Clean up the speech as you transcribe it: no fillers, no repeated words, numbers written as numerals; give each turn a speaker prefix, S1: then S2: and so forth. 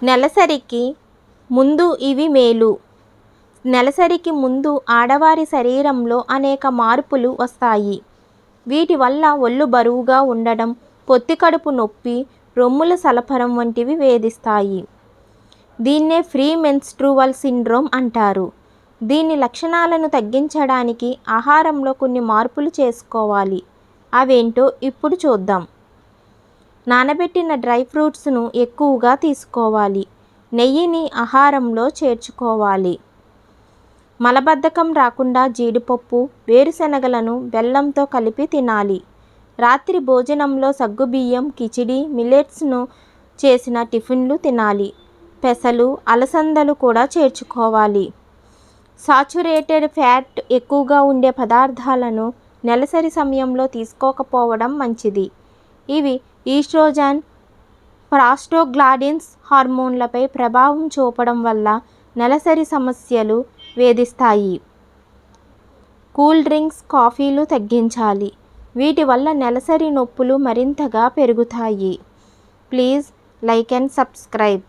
S1: నెలసరికి ముందు ఇవి మేలు. నెలసరికి ముందు ఆడవారి శరీరంలో అనేక మార్పులు వస్తాయి. వీటి వల్ల ఒళ్ళు బరువుగా ఉండడం, పొత్తికడుపు నొప్పి, రొమ్ముల సలపరం వంటివి వేధిస్తాయి. దీన్నే ప్రీ మెన్స్ట్రువల్ సిండ్రోమ్ అంటారు. దీని లక్షణాలను తగ్గించడానికి ఆహారంలో కొన్ని మార్పులు చేసుకోవాలి. అవేంటో ఇప్పుడు చూద్దాం. నానబెట్టిన డ్రై ఫ్రూట్స్ను ఎక్కువగా తీసుకోవాలి. నెయ్యిని ఆహారంలో చేర్చుకోవాలి. మలబద్ధకం రాకుండా జీడిపప్పు, వేరుశెనగలను బెల్లంతో కలిపి తినాలి. రాత్రి భోజనంలో సగ్గుబియ్యం, కిచిడి, మిల్లెట్స్ను చేసిన టిఫిన్లు తినాలి. పెసలు, అలసందలు కూడా చేర్చుకోవాలి. సాచురేటెడ్ ఫ్యాట్ ఎక్కువగా ఉండే పదార్థాలను నెలసరి సమయంలో తీసుకోకపోవడం మంచిది. ఇవి ఈస్ట్రోజన్, ప్రాస్టాగ్లాండిన్స్ హార్మోన్లపై ప్రభావం చూపడం వల్ల నెలసరి సమస్యలు వేధిస్తాయి. కూల్ డ్రింక్స్, కాఫీలు తగ్గించాలి. వీటి వల్ల నెలసరి నొప్పులు మరింతగా పెరుగుతాయి. Please like and subscribe.